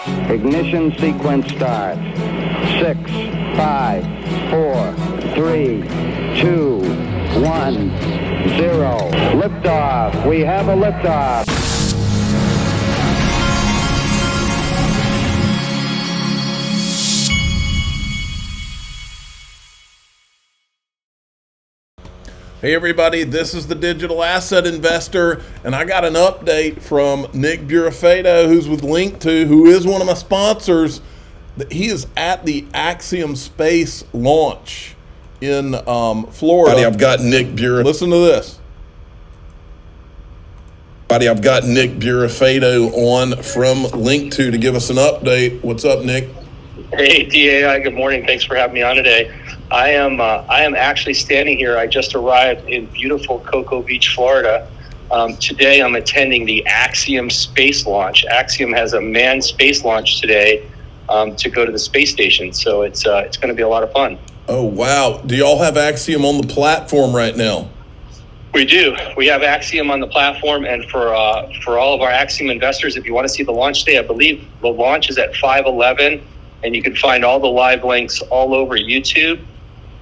Ignition sequence starts. 6, 5, 4, 3, 2, 1, 0. Liftoff. We have a liftoff. Hey everybody, this is the Digital Asset Investor, and I got an update from Nick Burafedo, who's with Link2, who is one of my sponsors. He is at the Axiom Space launch in Florida. Buddy, I've got Nick Burafedo. Listen to this. Buddy, I've got Nick Burafedo on from Link2 to give us an update. What's up, Nick? Hey, DAI, good morning. Thanks for having me on today. I am actually standing here. I just arrived in beautiful Cocoa Beach, Florida. Today I'm attending the Axiom space launch. Axiom has a manned space launch today to go to the space station. So it's going to be a lot of fun. Oh, wow. Do y'all have Axiom on the platform right now? We do. We have Axiom on the platform, and for all of our Axiom investors, if you want to see the launch day, I believe the launch is at 5:11, and you can find all the live links all over YouTube.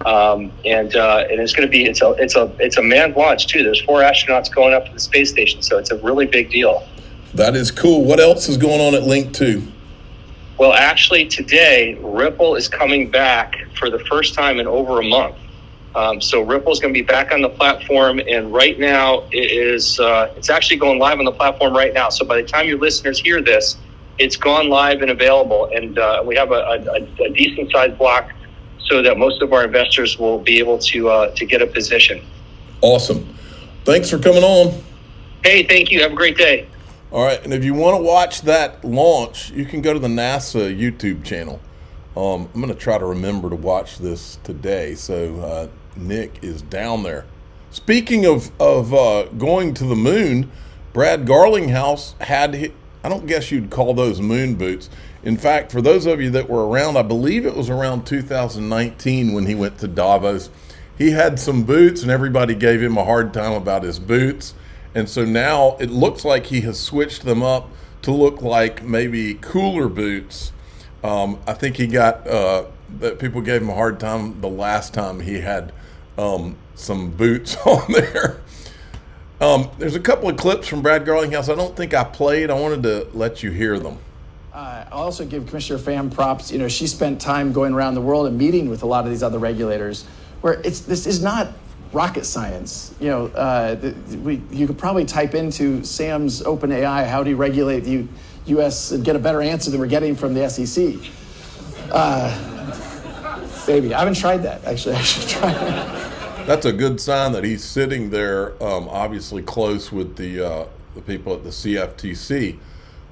And it's going to be it's a manned launch too. There's 4 astronauts going up to the space station, so it's a really big deal. That is cool. What else is going on at Link2? Well, actually today Ripple is coming back for the first time in over a month. So Ripple is going to be back on the platform, and right now it's actually going live on the platform right now. So by the time your listeners hear this, it's gone live and available, and we have a decent sized block, so that most of our investors will be able to get a position. Awesome. Thanks for coming on. Hey, thank you. Have a great day. All right, and if you want to watch that launch, you can go to the NASA YouTube channel. I'm going to try to remember to watch this today, so Nick is down there. Speaking of going to the moon, Brad Garlinghouse had, I don't guess you'd call those moon boots. In fact, for those of you that were around, I believe it was around 2019 when he went to Davos, he had some boots and everybody gave him a hard time about his boots. And so now it looks like he has switched them up to look like maybe cooler boots. I think he got, that people gave him a hard time the last time he had some boots on there. There's a couple of clips from Brad Garlinghouse I don't think I played. I wanted to let you hear them. I'll also give Commissioner Pham props. You know, she spent time going around the world and meeting with a lot of these other regulators, where this is not rocket science. You know, you could probably type into Sam's OpenAI, how do you regulate the U.S. and get a better answer than we're getting from the SEC. Maybe I haven't tried that actually. I should try it. That's a good sign that he's sitting there, obviously close with the people at the CFTC.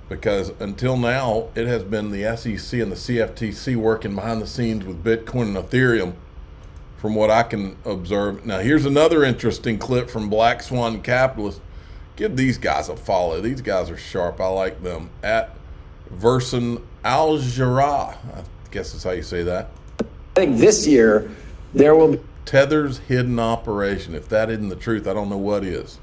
Because until now, it has been the SEC and the CFTC working behind the scenes with Bitcoin and Ethereum, from what I can observe. Now, here's another interesting clip from Black Swan Capitalist. Give these guys a follow. These guys are sharp. I like them. At Verson Al-Jarrah. I guess that's how you say that. I think this year there will be Tether's hidden operation. If that isn't the truth, I don't know what is.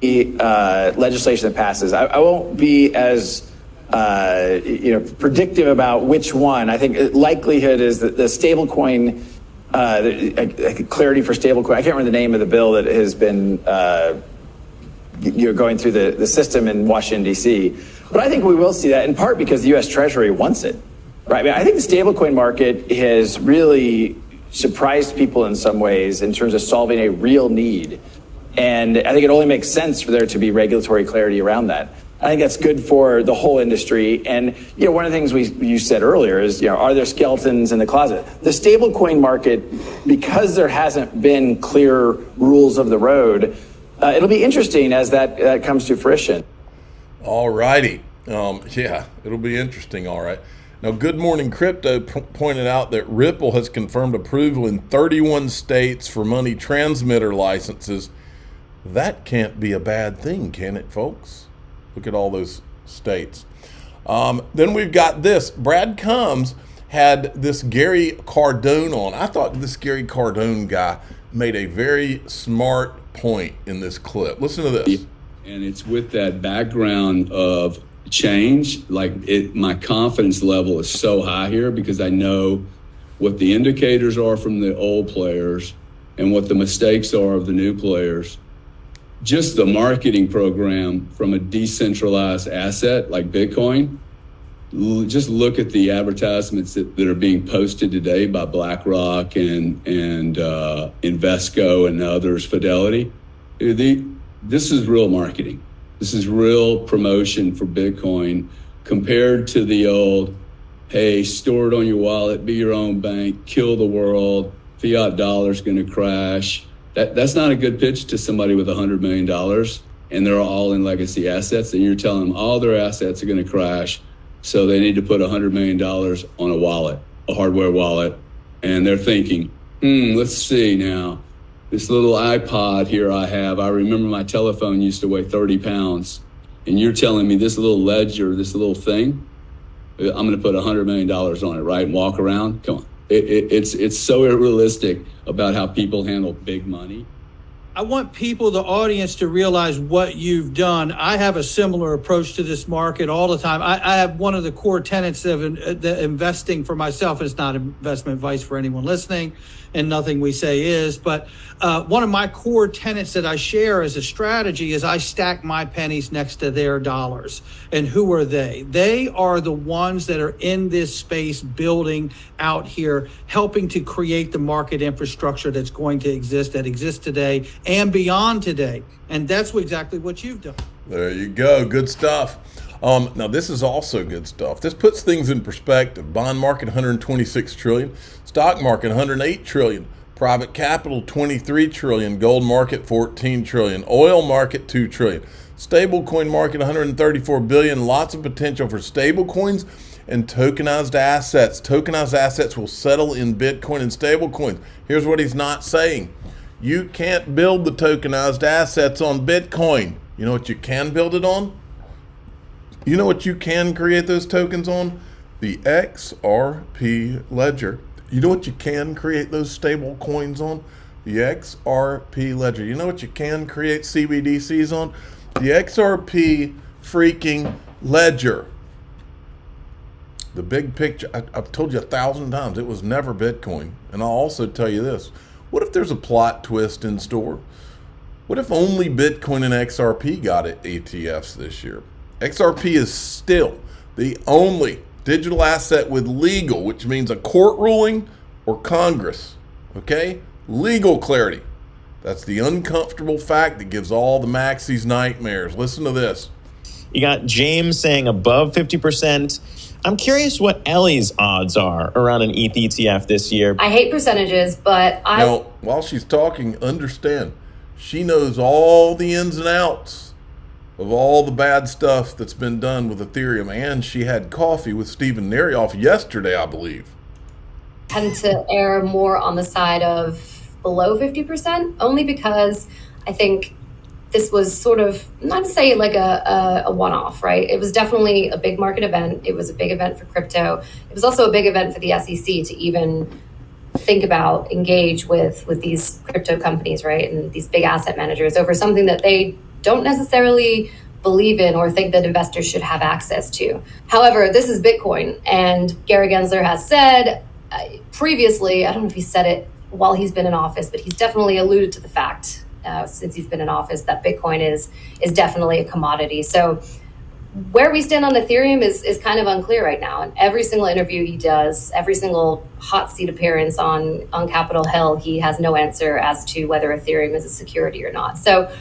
Legislation that passes. I won't be as predictive about which one. I think likelihood is that the stablecoin, clarity for stablecoin. I can't remember the name of the bill that has been going through the system in Washington D.C. But I think we will see that in part because the U.S. Treasury wants it. Right. I mean, I think the stablecoin market has really surprised people in some ways in terms of solving a real need. And I think it only makes sense for there to be regulatory clarity around that. I think that's good for the whole industry. And, you know, one of the things you said earlier is, you know, are there skeletons in the closet? The stablecoin market, because there hasn't been clear rules of the road, it'll be interesting as that comes to fruition. All righty. Yeah, it'll be interesting. All right. Now, Good Morning Crypto pointed out that Ripple has confirmed approval in 31 states for money transmitter licenses. That can't be a bad thing, can it, folks? Look at all those states. Then we've got this. Brad Combs had this Gary Cardone on. I thought this Gary Cardone guy made a very smart point in this clip. Listen to this. And it's with that background of change. My confidence level is so high here because I know what the indicators are from the old players and what the mistakes are of the new players. Just the marketing program from a decentralized asset like Bitcoin, just look at the advertisements that are being posted today by BlackRock and Invesco and others, Fidelity. This is real marketing. This is real promotion for Bitcoin compared to the old, hey, store it on your wallet, be your own bank, kill the world, fiat dollar's going to crash. That's not a good pitch to somebody with $100 million and they're all in legacy assets, and you're telling them all their assets are going to crash, so they need to put $100 million on a wallet, a hardware wallet, and they're thinking, let's see now, this little iPod here I have, I remember my telephone used to weigh 30 pounds, and you're telling me this little ledger, this little thing, I'm going to put $100 million on it, right, and walk around? Come on. It's so unrealistic about how people handle big money. I want people, the audience, to realize what you've done. I have a similar approach to this market all the time. I have one of the core tenets of the investing for myself. It's not investment advice for anyone listening, and nothing we say is, but one of my core tenets that I share as a strategy is I stack my pennies next to their dollars. And who are they? They are the ones that are in this space building out here, helping to create the market infrastructure that's going to exist, that exists today and beyond today. And that's exactly what you've done. There you go. Good stuff. Now, this is also good stuff. This puts things in perspective. Bond market, 126 trillion. Stock market, 108 trillion. Private capital, 23 trillion. Gold market, 14 trillion. Oil market, 2 trillion. Stablecoin market, 134 billion. Lots of potential for stablecoins and tokenized assets. Tokenized assets will settle in Bitcoin and stablecoins. Here's what he's not saying. You can't build the tokenized assets on Bitcoin. You know what you can build it on? You know what you can create those tokens on? The XRP ledger. You know what you can create those stable coins on? The XRP ledger. You know what you can create CBDCs on? The XRP freaking ledger. The big picture, I've told you 1,000 times, it was never Bitcoin. And I'll also tell you this. What if there's a plot twist in store? What if only Bitcoin and XRP got ETFs this year? XRP is still the only digital asset with legal, which means a court ruling or Congress, okay? Legal clarity. That's the uncomfortable fact that gives all the maxis nightmares. Listen to this. You got James saying above 50%. I'm curious what Ellie's odds are around an ETH ETF this year. I hate percentages, but Now, while she's talking, understand, she knows all the ins and outs of all the bad stuff that's been done with Ethereum, and she had coffee with Stephen Narioff yesterday, I believe. Tend to err more on the side of below 50%, only because I think this was sort of, not to say like a one-off, right? It was definitely a big market event. It was a big event for crypto. It was also a big event for the SEC to even think about, engage with these crypto companies, right? And these big asset managers over something that they don't necessarily believe in or think that investors should have access to. However, this is Bitcoin, and Gary Gensler has said previously, I don't know if he said it while he's been in office, but he's definitely alluded to the fact since he's been in office that Bitcoin is definitely a commodity. So where we stand on Ethereum is kind of unclear right now. And every single interview he does, every single hot seat appearance on Capitol Hill, he has no answer as to whether Ethereum is a security or not. So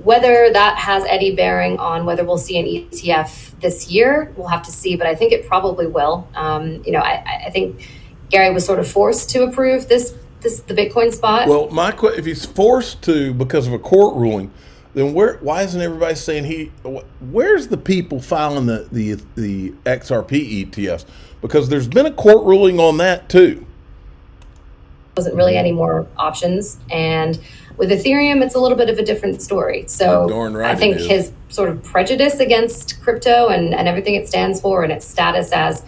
whether that has any bearing on whether we'll see an ETF this year, we'll have to see, but I think it probably will. I think Gary was sort of forced to approve the Bitcoin spot. Well, if he's forced to because of a court ruling, then why isn't everybody saying where's the people filing the XRP ETFs? Because there's been a court ruling on that too. Wasn't really any more options, and with Ethereum, it's a little bit of a different story. So I think his sort of prejudice against crypto and everything it stands for and its status as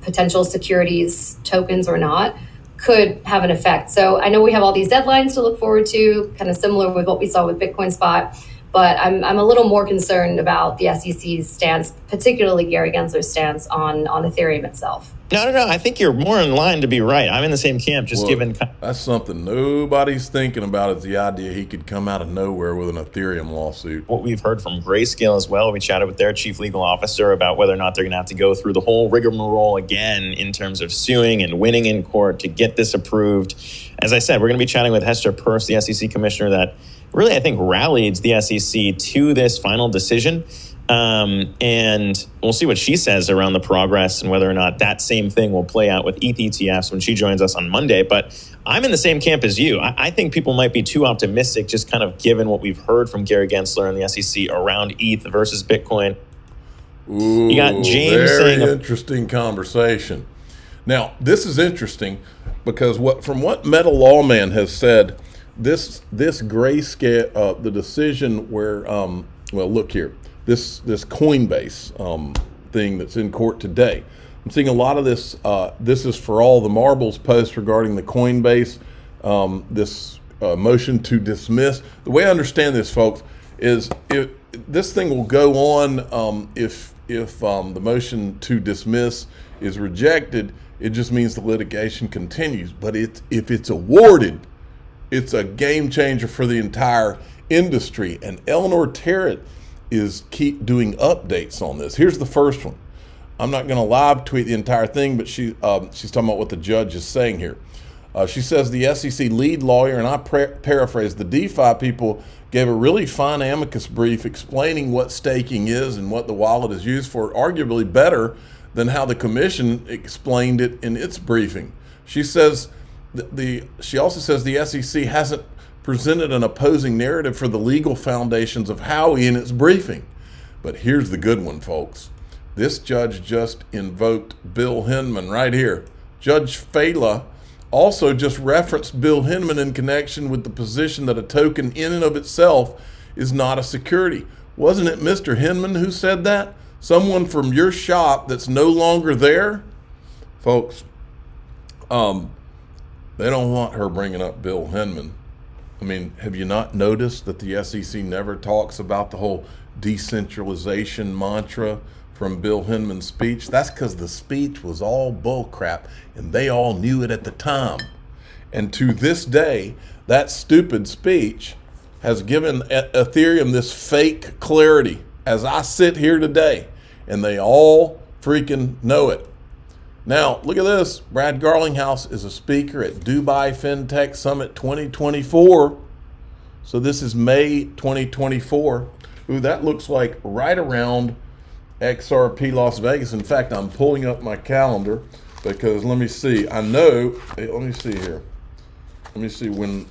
potential securities tokens or not could have an effect. So I know we have all these deadlines to look forward to, kind of similar with what we saw with Bitcoin spot. But I'm a little more concerned about the SEC's stance, particularly Gary Gensler's stance on Ethereum itself. No. I think you're more in line to be right. I'm in the same camp, just given. That's something nobody's thinking about, is the idea he could come out of nowhere with an Ethereum lawsuit. What we've heard from Grayscale as well, we chatted with their chief legal officer about whether or not they're going to have to go through the whole rigmarole again in terms of suing and winning in court to get this approved. As I said, we're going to be chatting with Hester Peirce, the SEC commissioner that really, I think, rallied the SEC to this final decision. And we'll see what she says around the progress and whether or not that same thing will play out with ETH ETFs when she joins us on Monday. But I'm in the same camp as you. I think people might be too optimistic, just kind of given what we've heard from Gary Gensler and the SEC around ETH versus Bitcoin. Ooh, you got James very saying interesting conversation. Now, this is interesting because from what Meta Lawman has said, this Grayscale, the decision where, well, look here. This Coinbase thing that's in court today. I'm seeing a lot of this. This is for all the marbles posts regarding the Coinbase, this motion to dismiss. The way I understand this, folks, is if this thing will go on if the motion to dismiss is rejected, it just means the litigation continues. But if it's awarded, it's a game changer for the entire industry. And Eleanorterret is keep doing updates on this. Here's the first one. I'm not going to live tweet the entire thing, but she's talking about what the judge is saying here. She says the SEC lead lawyer, and I paraphrase, the DeFi people gave a really fine amicus brief explaining what staking is and what the wallet is used for, arguably better than how the commission explained it in its briefing. She says she also says the SEC hasn't presented an opposing narrative for the legal foundations of Howey in its briefing. But here's the good one, folks. This judge just invoked Bill Henman right here. Judge Fela also just referenced Bill Henman in connection with the position that a token in and of itself is not a security. Wasn't it Mr. Henman who said that? Someone from your shop that's no longer there? Folks, they don't want her bringing up Bill Henman. I mean, have you not noticed that the SEC never talks about the whole decentralization mantra from Bill Henman's speech? That's because the speech was all bullcrap, and they all knew it at the time. And to this day, that stupid speech has given Ethereum this fake clarity as I sit here today, and they all freaking know it. Now, look at this. Brad Garlinghouse is a speaker at Dubai FinTech Summit 2024. So this is May 2024. Ooh, that looks like right around XRP Las Vegas. In fact, I'm pulling up my calendar because let me see. I know, let me see here. Let me see when,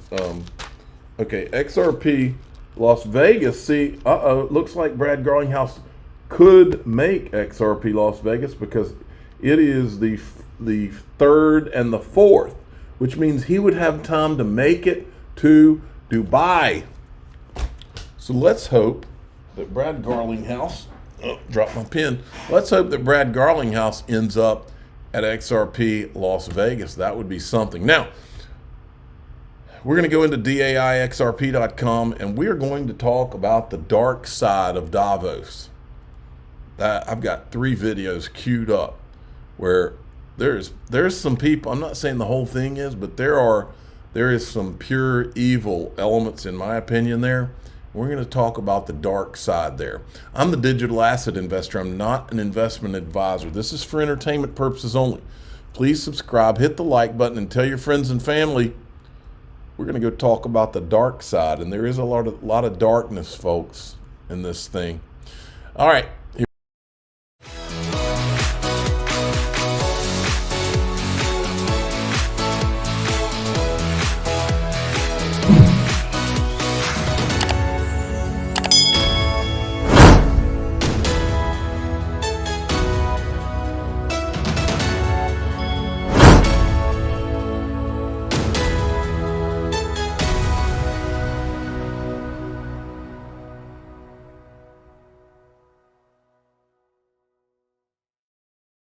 okay, XRP Las Vegas. See, looks like Brad Garlinghouse could make XRP Las Vegas because it is the 3rd and the 4th, which means he would have time to make it to Dubai. So let's hope that Brad Garlinghouse, drop my pen. Let's hope that Brad Garlinghouse ends up at XRP Las Vegas. That would be something. Now, we're going to go into DAIXRP.com and we are going to talk about the dark side of Davos. I've got 3 videos queued up where there's some people, I'm not saying the whole thing is, but there is some pure evil elements in my opinion there. We're going to talk about the dark side there. I'm the digital asset investor. I'm not an investment advisor. This is for entertainment purposes only. Please subscribe, hit the like button, and tell your friends and family. We're going to go talk about the dark side, and there is a lot of darkness, folks, in this thing. All right,